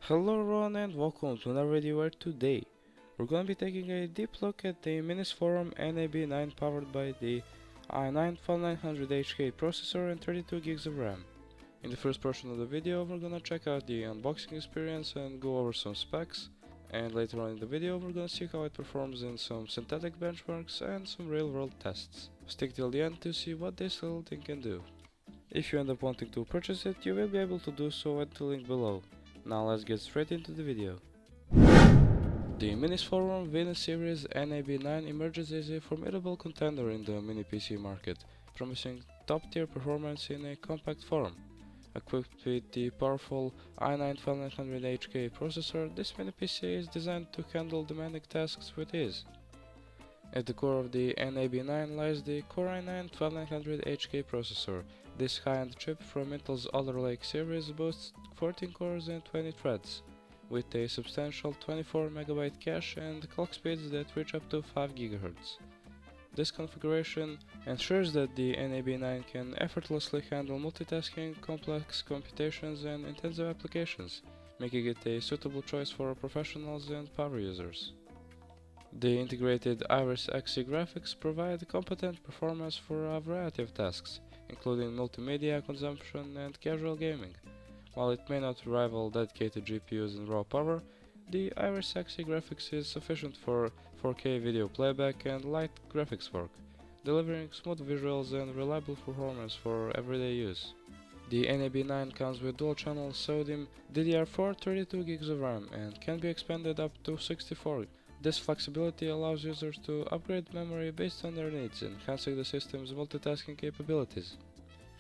Hello everyone and welcome to another video where today we're going to be taking a deep look at the MINISFORUM NAB9 powered by the i9-12900HK processor and 32 gigs of RAM. In the first portion of the video we're going to check out the unboxing experience and go over some specs, and later on in the video we're going to see how it performs in some synthetic benchmarks and some real world tests. Stick till the end to see what this little thing can do. If you end up wanting to purchase it, you will be able to do so at the link below. Now let's get straight into the video. The MINISFORUM Venus series NAB9 emerges as a formidable contender in the mini PC market, promising top-tier performance in a compact form. Equipped with the powerful i9-12900HK processor, this mini PC is designed to handle demanding tasks with ease. At the core of the NAB9 lies the Core i9-12900HK processor. This high-end chip from Intel's Alder Lake series boasts 14 cores and 20 threads, with a substantial 24 MB cache and clock speeds that reach up to 5 GHz. This configuration ensures that the NAB9 can effortlessly handle multitasking, complex computations and intensive applications, making it a suitable choice for professionals and power users. The integrated Iris Xe graphics provide competent performance for a variety of tasks, including multimedia consumption and casual gaming. While it may not rival dedicated GPUs in raw power, the Iris Xe graphics is sufficient for 4K video playback and light graphics work, delivering smooth visuals and reliable performance for everyday use. The NAB9 comes with dual-channel SODIMM DDR4 32 GB of RAM and can be expanded up to 64 GB. This flexibility allows users to upgrade memory based on their needs, enhancing the system's multitasking capabilities.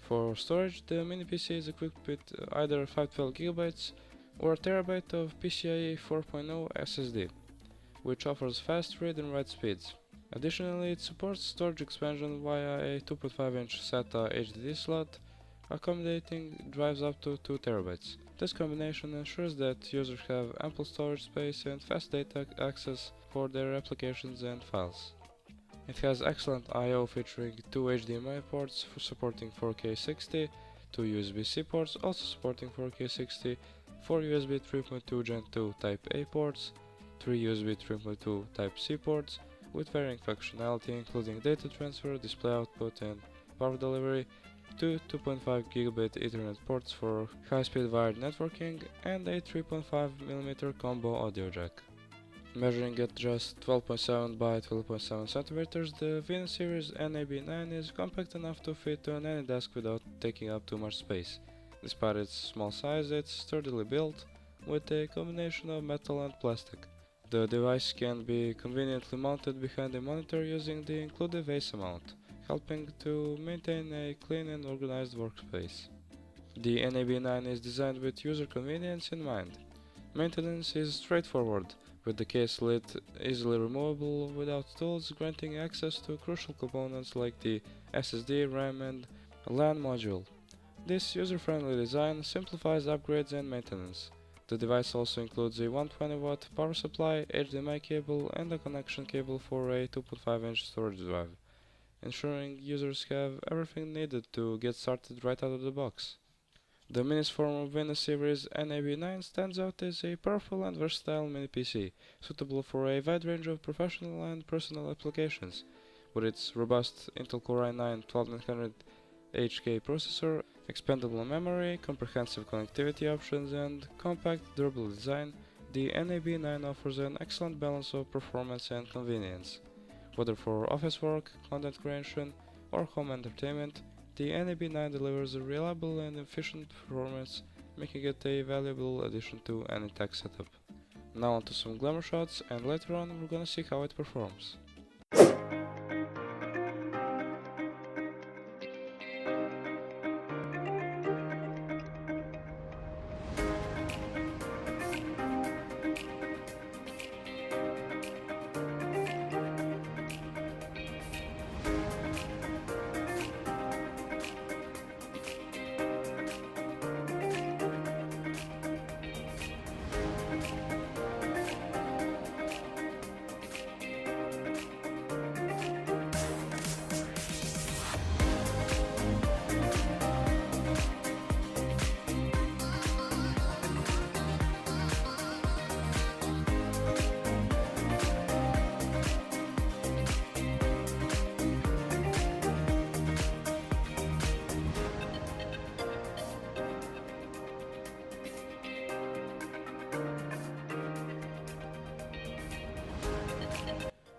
For storage, the mini PC is equipped with either 512 GB or a TB of PCIe 4.0 SSD, which offers fast read and write speeds. Additionally, it supports storage expansion via a 2.5-inch SATA HDD slot, accommodating drives up to 2 TB. This combination ensures that users have ample storage space and fast data access for their applications and files. It has excellent I/O featuring 2 HDMI ports for supporting 4K 60, 2 USB-C ports also supporting 4K 60, 4 USB 3.2 Gen 2 Type A ports, 3 USB 3.2 Type C ports with varying functionality including data transfer, display output and power delivery, 2 2.5 Gigabit Ethernet ports for high-speed wired networking, and a 3.5mm combo audio jack. Measuring at just 12.7 by 12.7 cm, the Venus series NAB9 is compact enough to fit on any desk without taking up too much space. Despite its small size, it's sturdily built, with a combination of metal and plastic. The device can be conveniently mounted behind a monitor using the included VESA mount, helping to maintain a clean and organized workspace. The NAB9 is designed with user convenience in mind. Maintenance is straightforward, with the case lid easily removable without tools, granting access to crucial components like the SSD, RAM and LAN module. This user-friendly design simplifies upgrades and maintenance. The device also includes a 120-watt power supply, HDMI cable and a connection cable for a 2.5-inch storage drive, ensuring users have everything needed to get started right out of the box. The MINISFORUM Venus series NAB9 stands out as a powerful and versatile mini PC, suitable for a wide range of professional and personal applications. With its robust Intel Core i9-12900HK processor, expandable memory, comprehensive connectivity options and compact, durable design, the NAB9 offers an excellent balance of performance and convenience. Whether for office work, content creation, or home entertainment, the NAB9 delivers a reliable and efficient performance, making it a valuable addition to any tech setup. Now onto some glamour shots, and later on we're gonna see how it performs.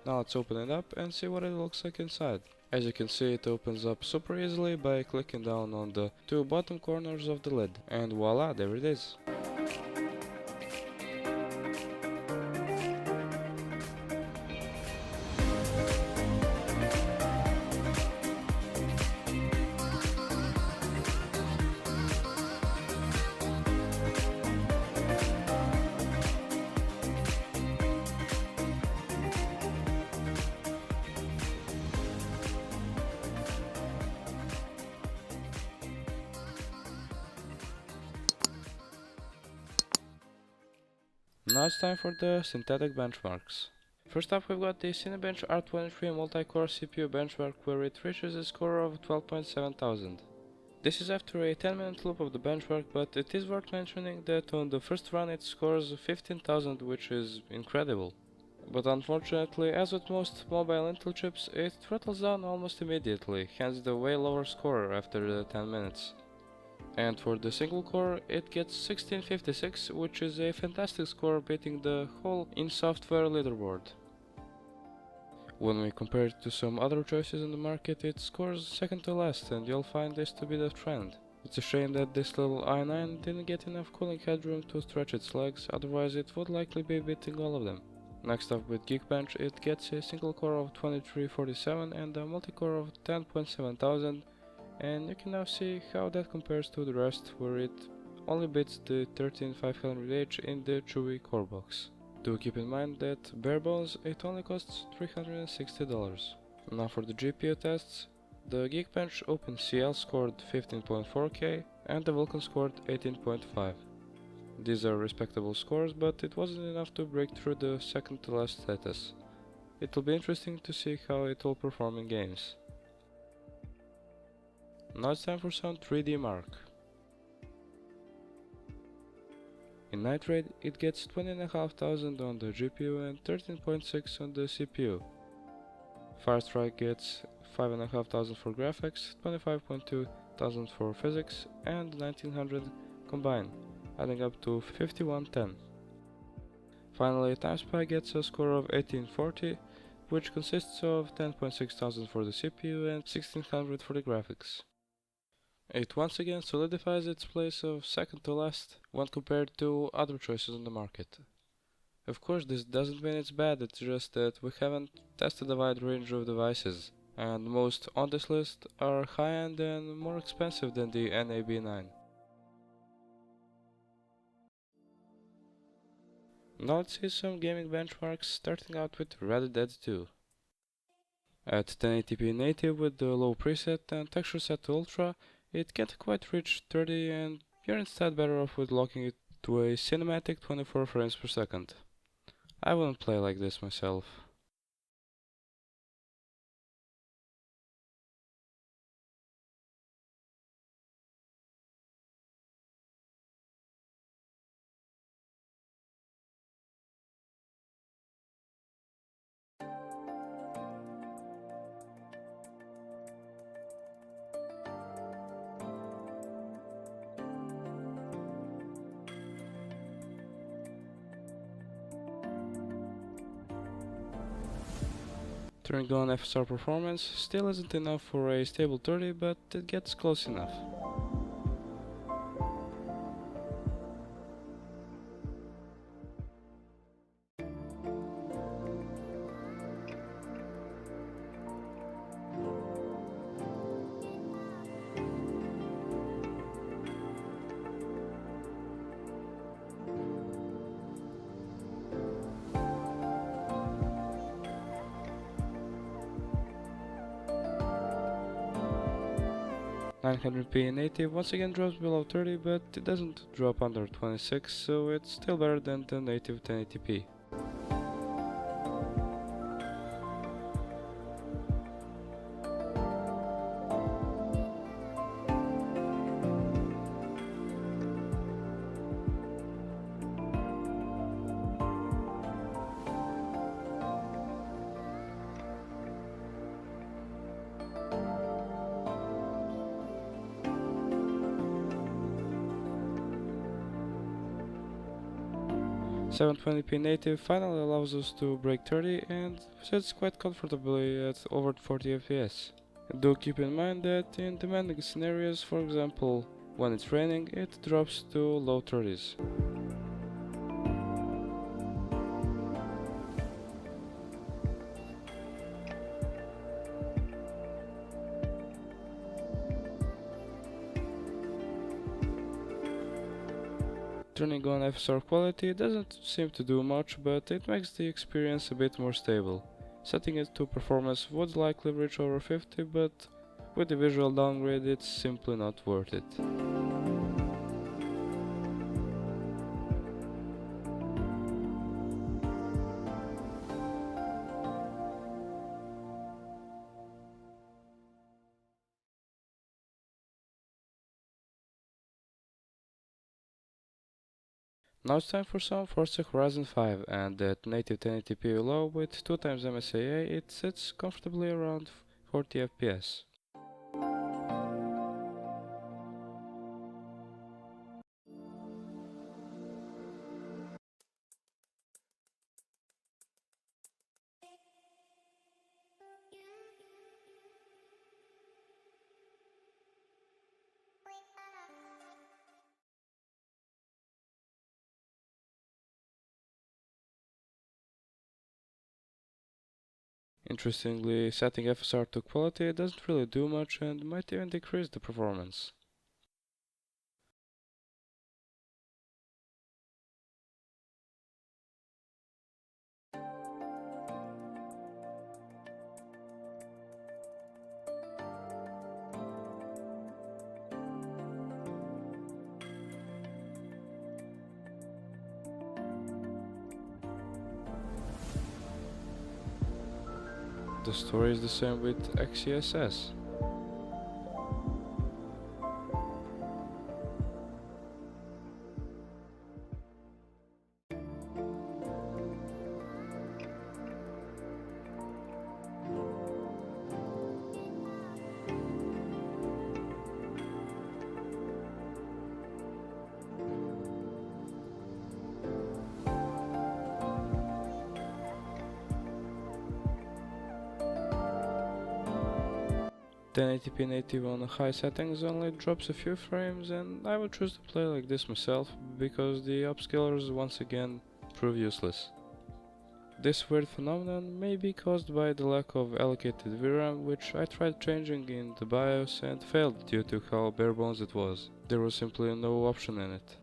Now let's open it up and see what it looks like inside. As you can see, it opens up super easily by clicking down on the two bottom corners of the lid, and voila, there it is. Now it's time for the synthetic benchmarks. First up, we've got the Cinebench R23 multi-core CPU benchmark, where it reaches a score of 12,700. This is after a 10-minute loop of the benchmark, but it is worth mentioning that on the first run it scores 15,000, which is incredible. But unfortunately, as with most mobile Intel chips, it throttles down almost immediately, hence the way lower score after the 10 minutes. And for the single core, it gets 1656, which is a fantastic score, beating the whole in-software leaderboard. When we compare it to some other choices in the market, it scores second to last, and you'll find this to be the trend. It's a shame that this little i9 didn't get enough cooling headroom to stretch its legs, otherwise it would likely be beating all of them. Next up, with Geekbench, it gets a single core of 2347 and a multi-core of 10,700, and you can now see how that compares to the rest, where it only beats the 13500H in the Chewy core box. Do keep in mind that bare bones it only costs $360. Now for the GPU tests, the Geekbench OpenCL scored 15.4K and the Vulkan scored 18.5. These are respectable scores, but it wasn't enough to break through the second to last status. It will be interesting to see how it will perform in games. Now it's time for some 3D mark. In Night Raid, it gets 20,500 on the GPU and 13.6 on the CPU. Firestrike gets 5,500 for graphics, 25.2 thousand for physics, and 1900 combined, adding up to 5110. Finally, TimeSpy gets a score of 1840, which consists of 10.6 thousand for the CPU and 1600 for the graphics. It once again solidifies its place of second to last when compared to other choices on the market. Of course, this doesn't mean it's bad, it's just that we haven't tested a wide range of devices, and most on this list are high-end and more expensive than the NAB9. Now let's see some gaming benchmarks, starting out with Red Dead 2. At 1080p native with the low preset and texture set to ultra, it can't quite reach 30, and you're instead better off with locking it to a cinematic 24 frames per second. I wouldn't play like this myself. Turning on FSR performance still isn't enough for a stable 30, but it gets close enough. .900p native once again drops below 30, but it doesn't drop under 26, so it's still better than the native 1080p. 720p native finally allows us to break 30 and sits quite comfortably at over 40 fps. Do keep in mind that in demanding scenarios, for example when it's raining, it drops to low 30s. Turning on FSR quality doesn't seem to do much, but it makes the experience a bit more stable. Setting it to performance would likely reach over 50, but with the visual downgrade it's simply not worth it. Now it's time for some Forza Horizon 5, and at native 1080p low with 2x MSAA it sits comfortably around 40 fps. Interestingly, setting FSR to quality doesn't really do much and might even decrease the performance. The story is the same with XCSS. The 1080p native on high settings only drops a few frames, and I would choose to play like this myself because the upscalers once again prove useless. This weird phenomenon may be caused by the lack of allocated VRAM, which I tried changing in the BIOS and failed due to how bare bones it was. There was simply no option in it.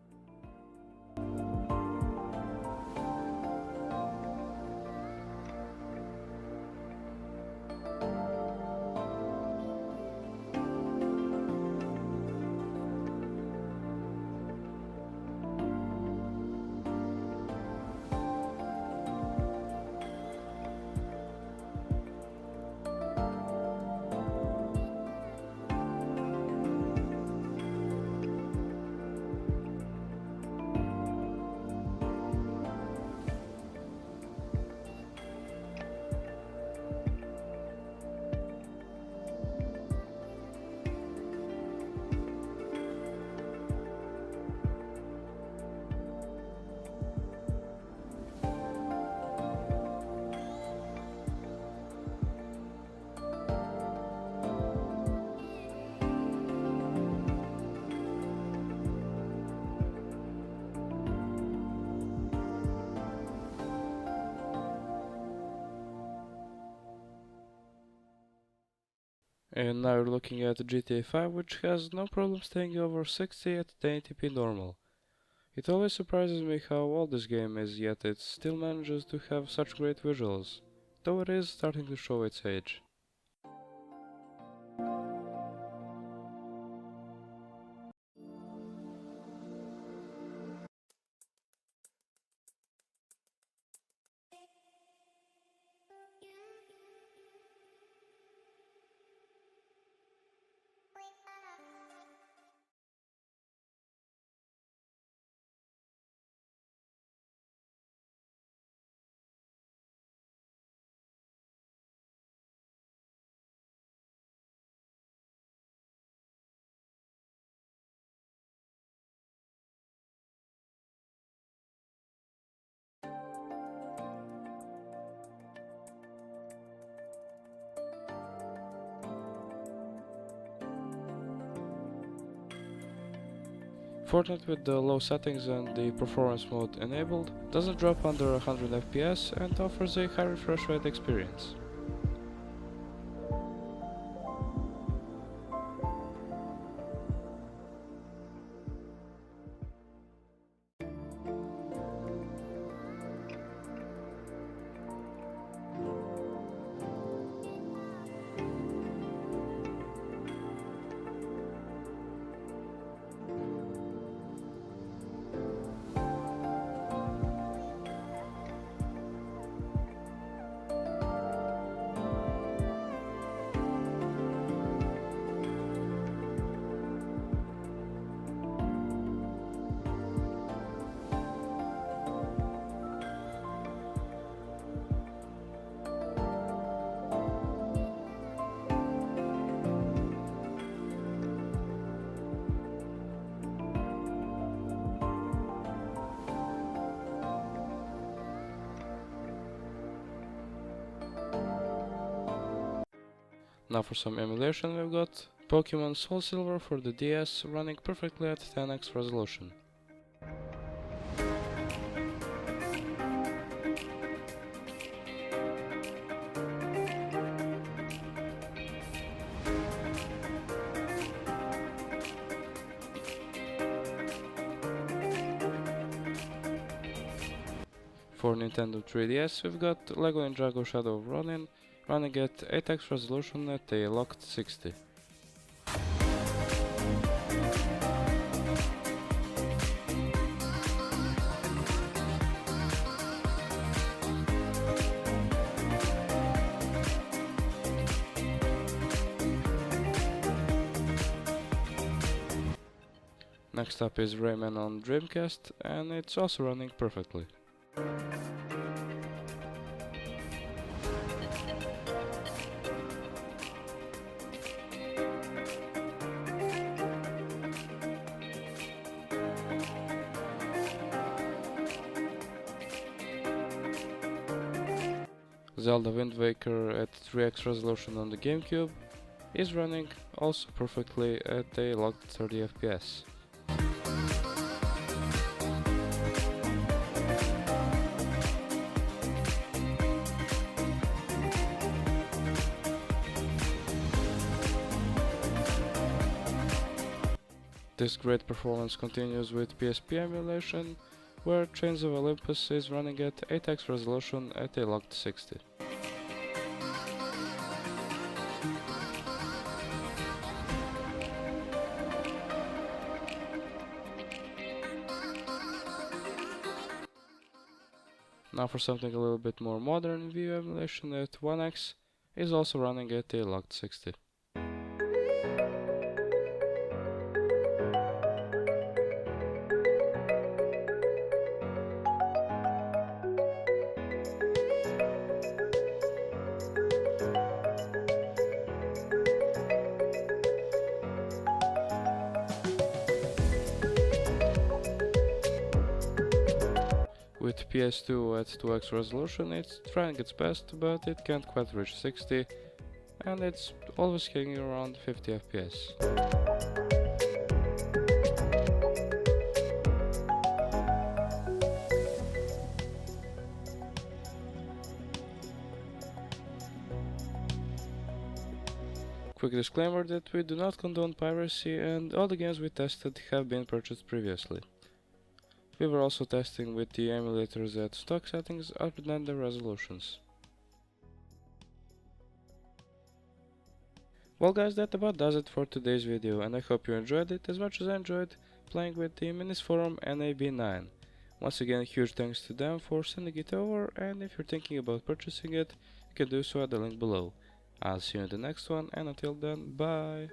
And now we're looking at GTA 5, which has no problem staying over 60 at 1080p normal. It always surprises me how old this game is, yet it still manages to have such great visuals, though it is starting to show its age. Fortnite with the low settings and the performance mode enabled doesn't drop under 100 FPS and offers a high refresh rate experience. Now for some emulation, we've got Pokemon Soul Silver for the DS running perfectly at 10x resolution. For Nintendo 3DS, we've got Lego Ninjago Shadow of Ronin running at 8x resolution at a locked 60. Next up is Rayman on Dreamcast, and it's also running perfectly. Zelda Wind Waker at 3x resolution on the GameCube is running also perfectly at a locked 30 FPS. This great performance continues with PSP emulation, where Chains of Olympus is running at 8x resolution at a locked 60. Now for something a little bit more modern, View emulation at 1x is also running at a locked 60. With PS2 at 2x resolution, it's trying its best, but it can't quite reach 60, and it's always hanging around 50 FPS. Quick disclaimer that we do not condone piracy, and all the games we tested have been purchased previously. We were also testing with the emulators at stock settings other than the resolutions. Well guys, that about does it for today's video, and I hope you enjoyed it as much as I enjoyed playing with the MINISFORUM NAB9. Once again, huge thanks to them for sending it over, and if you're thinking about purchasing it, you can do so at the link below. I'll see you in the next one, and until then, bye!